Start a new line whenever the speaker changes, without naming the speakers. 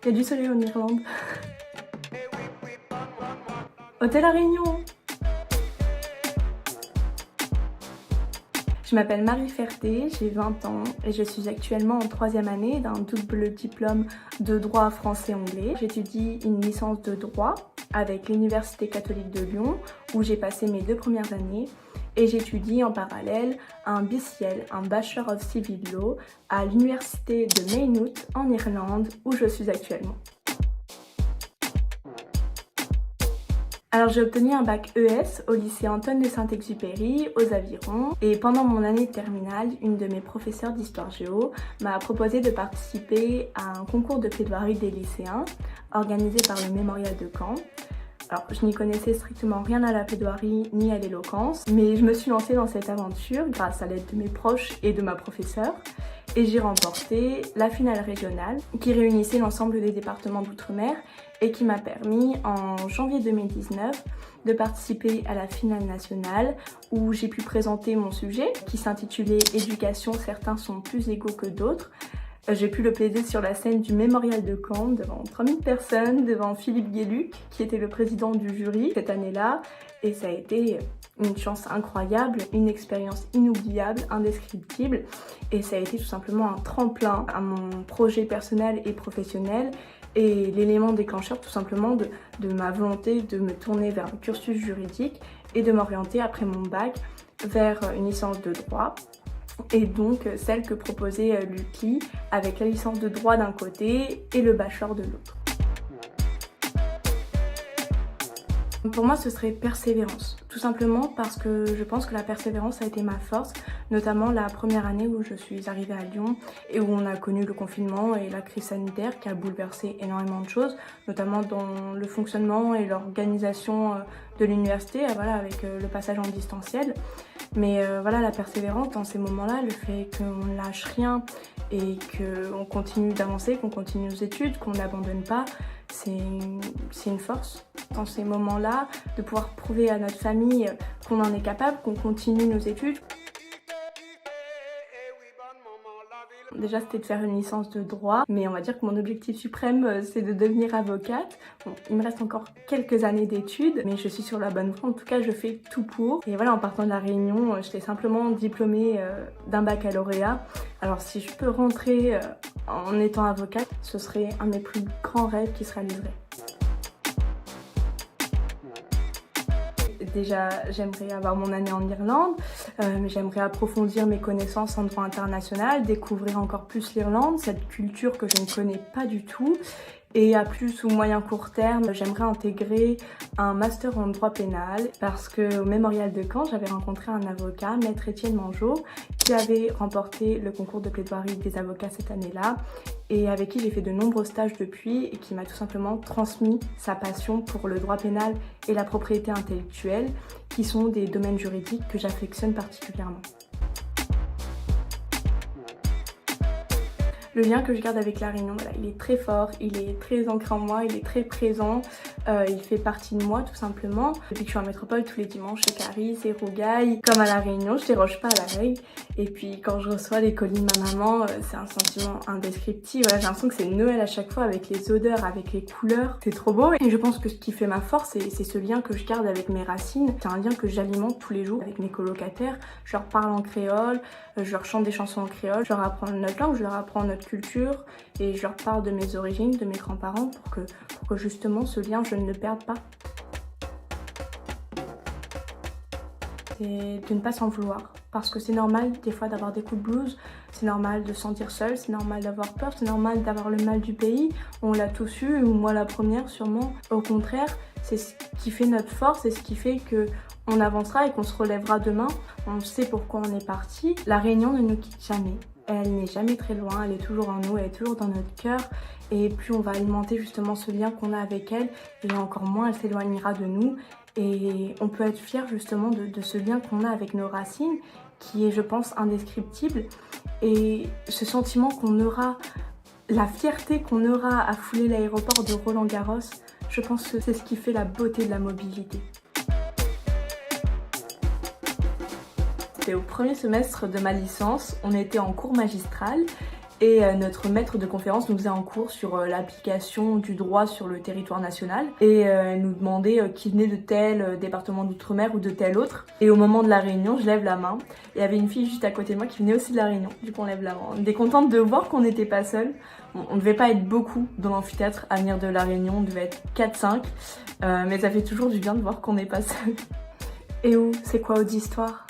Il y a du soleil en Irlande. Hôtel La Réunion. Je m'appelle Marie Ferté, j'ai 20 ans et je suis actuellement en 3e année d'un double diplôme de droit français-anglais. J'étudie une licence de droit avec l'Université catholique de Lyon où j'ai passé mes 2 premières années et j'étudie en parallèle un BCL, un Bachelor of Civil Law à l'Université de Maynooth en Irlande où je suis actuellement. Alors j'ai obtenu un bac ES au lycée Antoine de Saint-Exupéry aux Avirons et pendant mon année de terminale, une de mes professeurs d'histoire géo m'a proposé de participer à un concours de plaidoirie des lycéens organisé par le Mémorial de Caen. Alors je n'y connaissais strictement rien à la plaidoirie ni à l'éloquence, mais je me suis lancée dans cette aventure grâce à l'aide de mes proches et de ma professeure et j'ai remporté la finale régionale qui réunissait l'ensemble des départements d'outre-mer et qui m'a permis en janvier 2019 de participer à la finale nationale où j'ai pu présenter mon sujet qui s'intitulait « Éducation, certains sont plus égaux que d'autres ». J'ai pu le plaider sur la scène du Mémorial de Caen devant 3000 personnes, devant Philippe Guéluc qui était le président du jury cette année-là et ça a été une chance incroyable, une expérience inoubliable, indescriptible et ça a été tout simplement un tremplin à mon projet personnel et professionnel et l'élément déclencheur tout simplement de ma volonté de me tourner vers un cursus juridique et de m'orienter après mon bac vers une licence de droit et donc celle que proposait l'UCLI avec la licence de droit d'un côté et le bachelor de l'autre. Pour moi, ce serait persévérance, tout simplement parce que je pense que la persévérance a été ma force, notamment la première année où je suis arrivée à Lyon et où on a connu le confinement et la crise sanitaire qui a bouleversé énormément de choses, notamment dans le fonctionnement et l'organisation de l'université, voilà, avec le passage en distanciel. Mais voilà, la persévérance dans ces moments-là, le fait qu'on ne lâche rien et qu'on continue d'avancer, qu'on continue nos études, qu'on n'abandonne pas, c'est une force dans ces moments-là, de pouvoir prouver à notre famille qu'on en est capable, qu'on continue nos études. Déjà, c'était de faire une licence de droit, mais on va dire que mon objectif suprême, c'est de devenir avocate. Bon, il me reste encore quelques années d'études, mais je suis sur la bonne voie. En tout cas, je fais tout pour. Et voilà, en partant de La Réunion, j'étais simplement diplômée d'un baccalauréat. Alors, si je peux rentrer en étant avocate, ce serait un de mes plus grands rêves qui se réaliserait. Déjà, j'aimerais avoir mon année en Irlande, j'aimerais approfondir mes connaissances en droit international, découvrir encore plus l'Irlande, cette culture que je ne connais pas du tout. Et à plus ou moyen court terme, j'aimerais intégrer un master en droit pénal parce qu'au Mémorial de Caen, j'avais rencontré un avocat, Maître Étienne Mangeot, qui avait remporté le concours de plaidoirie des avocats cette année-là et avec qui j'ai fait de nombreux stages depuis et qui m'a tout simplement transmis sa passion pour le droit pénal et la propriété intellectuelle, qui sont des domaines juridiques que j'affectionne particulièrement. Le lien que je garde avec La Réunion, voilà, il est très fort, il est très ancré en moi, il est très présent, il fait partie de moi tout simplement. Depuis que je suis en métropole, tous les dimanches, c'est Caris, c'est Rougail. Comme à La Réunion, je déroge pas à la règle. Et puis quand je reçois les colis de ma maman, c'est un sentiment indescriptible. Voilà, j'ai l'impression que c'est Noël à chaque fois avec les odeurs, avec les couleurs. C'est trop beau. Et je pense que ce qui fait ma force, c'est ce lien que je garde avec mes racines. C'est un lien que j'alimente tous les jours avec mes colocataires. Je leur parle en créole, je leur chante des chansons en créole, je leur apprends notre langue, je leur apprends notre culture et je leur parle de mes origines, de mes grands-parents pour que justement ce lien je ne le perde pas. C'est de ne pas s'en vouloir parce que c'est normal des fois d'avoir des coups de blues, c'est normal de se sentir seul, c'est normal d'avoir peur, c'est normal d'avoir le mal du pays, on l'a tous eu, ou moi la première sûrement. Au contraire, c'est ce qui fait notre force et ce qui fait que on avancera et qu'on se relèvera demain. On sait pourquoi on est parti. La Réunion ne nous quitte jamais. Elle n'est jamais très loin, elle est toujours en nous, elle est toujours dans notre cœur. Et plus on va alimenter justement ce lien qu'on a avec elle, et encore moins elle s'éloignera de nous. Et on peut être fier justement de ce lien qu'on a avec nos racines, qui est, je pense, indescriptible. Et ce sentiment qu'on aura, la fierté qu'on aura à fouler l'aéroport de Roland-Garros, je pense que c'est ce qui fait la beauté de la mobilité. C'était au premier semestre de ma licence, on était en cours magistral Et notre maître de conférence nous faisait un cours sur l'application du droit sur le territoire national. Et elle nous demandait qui venait de tel département d'outre-mer ou de tel autre. Et au moment de la réunion, je lève la main. Et il y avait une fille juste à côté de moi qui venait aussi de la réunion. Du coup, on lève la main. On était contente de voir qu'on n'était pas seuls. On ne devait pas être beaucoup dans l'amphithéâtre à venir de la réunion. On devait être 4-5. Mais ça fait toujours du bien de voir qu'on n'est pas seul. Et où? C'est quoi Aude Histoire?